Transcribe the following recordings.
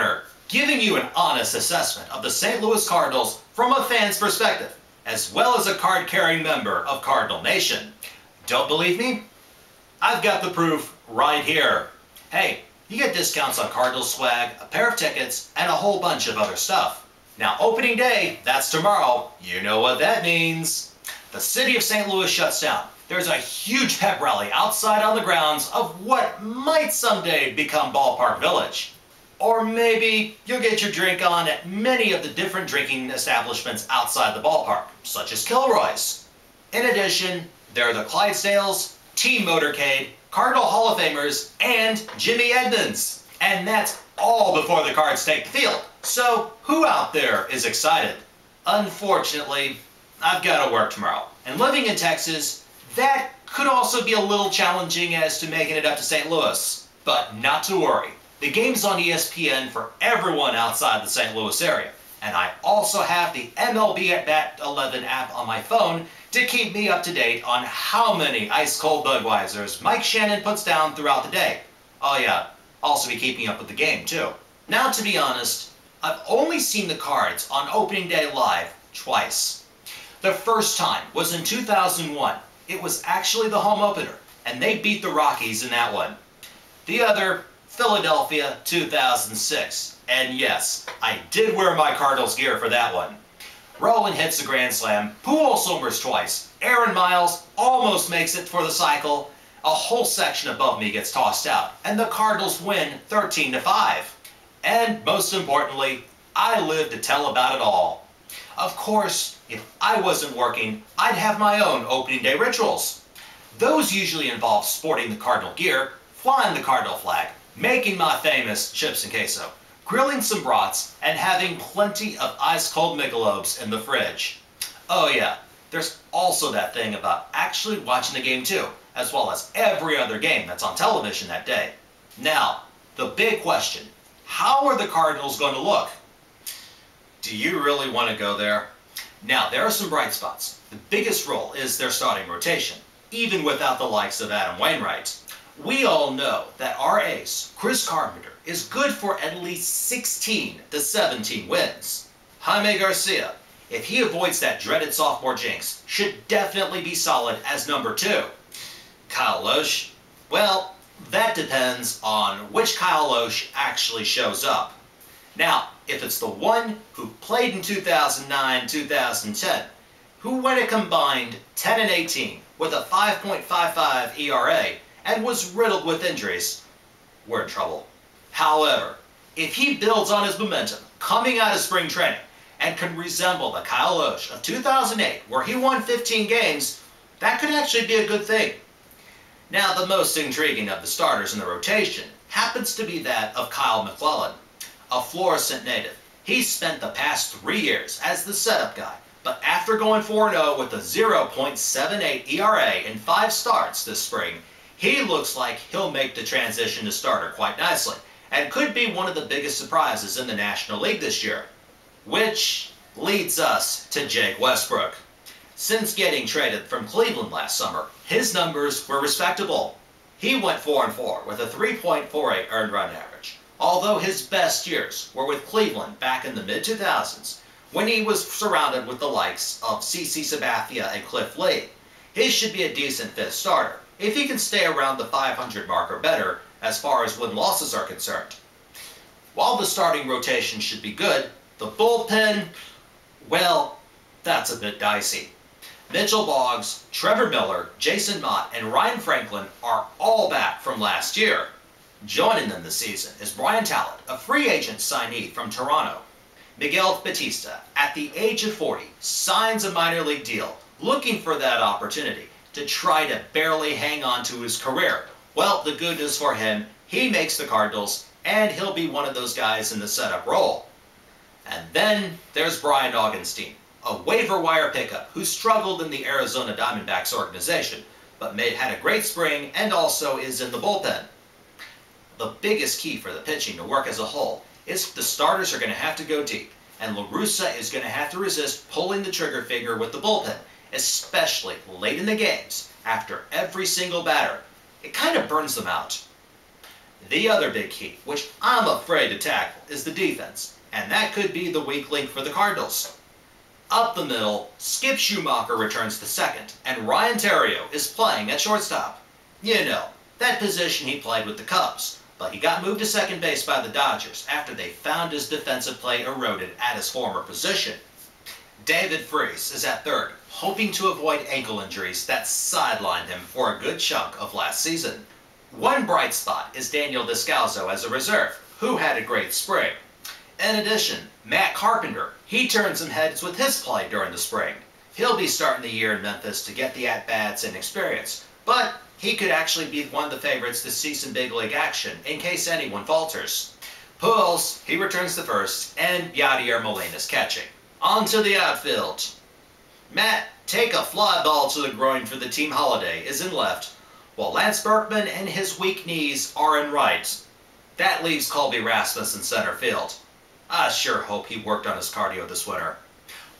Corner, giving you an honest assessment of the St. Louis Cardinals from a fan's perspective, as well as a card-carrying member of Cardinal Nation. Don't believe me? I've got the proof right here. Hey, you get discounts on Cardinal swag, a pair of tickets, and a whole bunch of other stuff. Now, opening day, that's tomorrow. You know what that means. The city of St. Louis shuts down. There's a huge pep rally outside on the grounds of what might someday become Ballpark Village. Or maybe you'll get your drink on at many of the different drinking establishments outside the ballpark, such as Kilroy's. In addition, there are the Clydesdales, Team Motorcade, Cardinal Hall of Famers, and Jimmy Edmonds. And that's all before the Cards take the field. So, who out there is excited? Unfortunately, I've got to work tomorrow. And living in Texas, that could also be a little challenging as to making it up to St. Louis. But not to worry. The game's on ESPN for everyone outside the St. Louis area. And I also have the MLB at Bat 11 app on my phone to keep me up to date on how many ice-cold Budweisers Mike Shannon puts down throughout the day. Oh yeah, also be keeping up with the game too. Now, to be honest, I've only seen the Cards on opening day live twice. The first time was in 2001. It was actually the home opener, and they beat the Rockies in that one. The other, Philadelphia 2006. And yes, I did wear my Cardinals gear for that one. Rowan hits a grand slam, Pujols homers twice, Aaron Miles almost makes it for the cycle, a whole section above me gets tossed out, and the Cardinals win 13-5. And most importantly, I live to tell about it all. Of course, if I wasn't working, I'd have my own opening day rituals. Those usually involve sporting the Cardinal gear, flying the Cardinal flag, making my famous chips and queso, grilling some brats, and having plenty of ice-cold Michelobs in the fridge. Oh yeah, there's also that thing about actually watching the game too, as well as every other game that's on television that day. Now, the big question, how are the Cardinals going to look? Do you really want to go there? Now, there are some bright spots. The biggest role is their starting rotation, even without the likes of Adam Wainwright. We all know that our ace, Chris Carpenter, is good for at least 16 to 17 wins. Jaime Garcia, if he avoids that dreaded sophomore jinx, should definitely be solid as number 2. Kyle Lohse, well, that depends on which Kyle Lohse actually shows up. Now, if it's the one who played in 2009-2010, who went a combined 10-18 with a 5.55 ERA and was riddled with injuries, we're in trouble. However, if he builds on his momentum coming out of spring training and can resemble the Kyle Lohse of 2008 where he won 15 games, that could actually be a good thing. Now, the most intriguing of the starters in the rotation happens to be that of Kyle McClellan, a Florissant native. He's spent the past 3 years as the setup guy, but after going 4-0 with a 0.78 ERA in 5 starts this spring, he looks like he'll make the transition to starter quite nicely, and could be one of the biggest surprises in the National League this year. Which leads us to Jake Westbrook. Since getting traded from Cleveland last summer, his numbers were respectable. He went 4-4 with a 3.48 earned run average, although his best years were with Cleveland back in the mid-2000s, when he was surrounded with the likes of CC Sabathia and Cliff Lee. His should be a decent fifth starter, if he can stay around the 500 mark or better as far as win-losses are concerned. While the starting rotation should be good, the bullpen, well, that's a bit dicey. Mitchell Boggs, Trevor Miller, Jason Mott, and Ryan Franklin are all back from last year. Joining them this season is Brian Talent, a free agent signee from Toronto. Miguel Batista, at the age of 40, signs a minor league deal, looking for that opportunity to try to barely hang on to his career. Well, the good news for him, he makes the Cardinals, and he'll be one of those guys in the setup role. And then there's Brian Augenstein, a waiver wire pickup who struggled in the Arizona Diamondbacks organization, but had a great spring and also is in the bullpen. The biggest key for the pitching to work as a whole is the starters are going to have to go deep, and La Russa is going to have to resist pulling the trigger finger with the bullpen, especially late in the games after every single batter. It kind of burns them out. The other big key, which I'm afraid to tackle, is the defense, and that could be the weak link for the Cardinals. Up the middle, Skip Schumacher returns to second, and Ryan Theriot is playing at shortstop. You know, that position he played with the Cubs, but he got moved to second base by the Dodgers after they found his defensive play eroded at his former position. David Freese is at third, hoping to avoid ankle injuries that sidelined him for a good chunk of last season. One bright spot is Daniel Descalso as a reserve, who had a great spring. In addition, Matt Carpenter, he turned some heads with his play during the spring. He'll be starting the year in Memphis to get the at-bats and experience, but he could actually be one of the favorites to see some big league action in case anyone falters. Pujols, he returns to first, and Yadier Molina's catching. On to the outfield. Matt, take a fly ball to the groin for the team holiday, is in left, while Lance Berkman and his weak knees are in right. That leaves Colby Rasmus in center field. I sure hope he worked on his cardio this winter.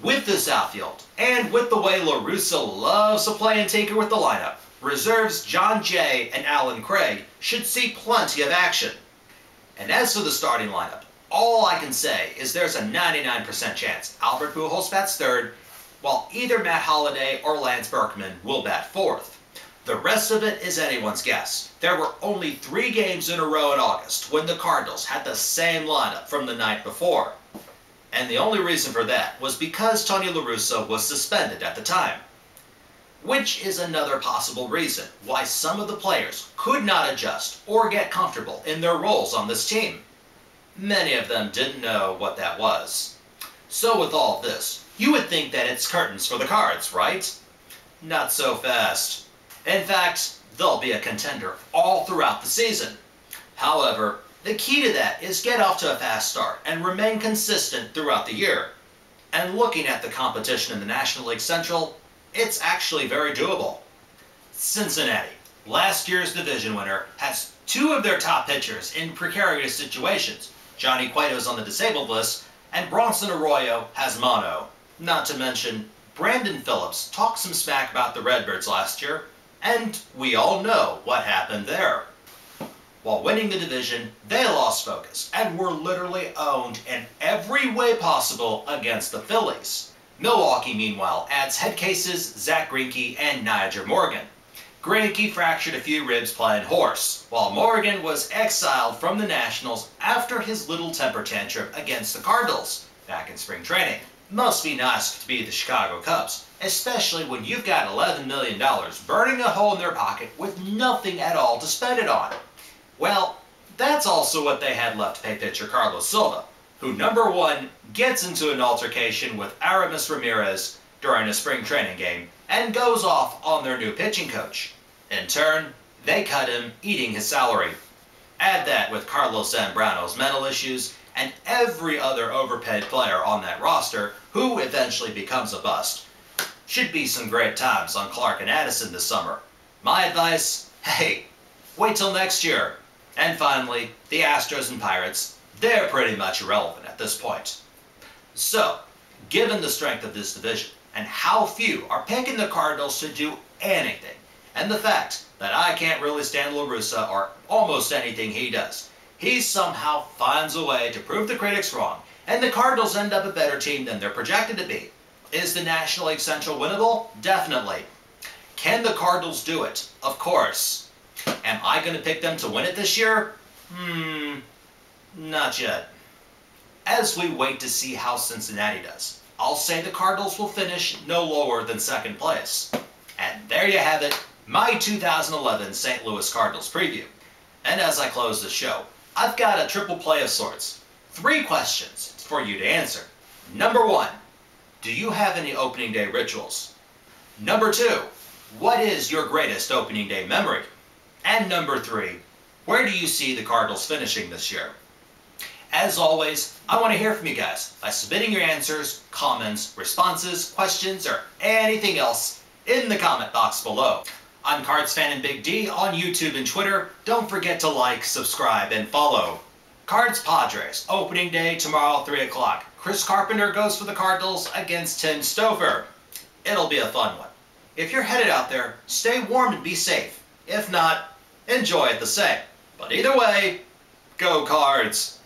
With this outfield, and with the way La Russa loves to play and tinker with the lineup, reserves John Jay and Alan Craig should see plenty of action. And as for the starting lineup, all I can say is there's a 99% chance Albert Pujols bats third, while either Matt Holliday or Lance Berkman will bat fourth. The rest of it is anyone's guess. There were only 3 games in a row in August when the Cardinals had the same lineup from the night before. And the only reason for that was because Tony La Russa was suspended at the time. Which is another possible reason why some of the players could not adjust or get comfortable in their roles on this team. Many of them didn't know what that was. So with all of this, you would think that it's curtains for the Cards, right? Not so fast. In fact, they'll be a contender all throughout the season. However, the key to that is get off to a fast start and remain consistent throughout the year. And looking at the competition in the National League Central, it's actually very doable. Cincinnati, last year's division winner, has 2 of their top pitchers in precarious situations. Johnny Cueto's on the disabled list, and Bronson Arroyo has mono. Not to mention, Brandon Phillips talked some smack about the Redbirds last year, and we all know what happened there. While winning the division, they lost focus and were literally owned in every way possible against the Phillies. Milwaukee, meanwhile, adds head cases Zach Greinke and Nyjer Morgan. Greinke fractured a few ribs playing horse, while Morgan was exiled from the Nationals after his little temper tantrum against the Cardinals back in spring training. Must be nice to be the Chicago Cubs, especially when you've got $11 million burning a hole in their pocket with nothing at all to spend it on. Well, that's also what they had left to pay pitcher Carlos Silva, who number 1 gets into an altercation with Aramis Ramirez during a spring training game and goes off on their new pitching coach. In turn, they cut him, eating his salary. Add that with Carlos Zambrano's mental issues and every other overpaid player on that roster who eventually becomes a bust. Should be some great times on Clark and Addison this summer. My advice, hey, wait till next year. And finally, the Astros and Pirates, they're pretty much irrelevant at this point. So, given the strength of this division, and how few are picking the Cardinals to do anything, and the fact that I can't really stand La Russa or almost anything he does, he somehow finds a way to prove the critics wrong, and the Cardinals end up a better team than they're projected to be. Is the National League Central winnable? Definitely. Can the Cardinals do it? Of course. Am I going to pick them to win it this year? Not yet. As we wait to see how Cincinnati does, I'll say the Cardinals will finish no lower than second place. And there you have it, my 2011 St. Louis Cardinals preview. And as I close the show, I've got a triple play of sorts. 3 questions for you to answer. Number 1, do you have any opening day rituals? Number 2, what is your greatest opening day memory? And number 3, where do you see the Cardinals finishing this year? As always, I want to hear from you guys by submitting your answers, comments, responses, questions, or anything else in the comment box below. I'm CardsFaninBigD on YouTube and Twitter. Don't forget to like, subscribe, and follow. Cards Padres, opening day tomorrow 3 o'clock. Chris Carpenter goes for the Cardinals against Tim Stouffer. It'll be a fun one. If you're headed out there, stay warm and be safe. If not, enjoy it the same. But either way, go Cards!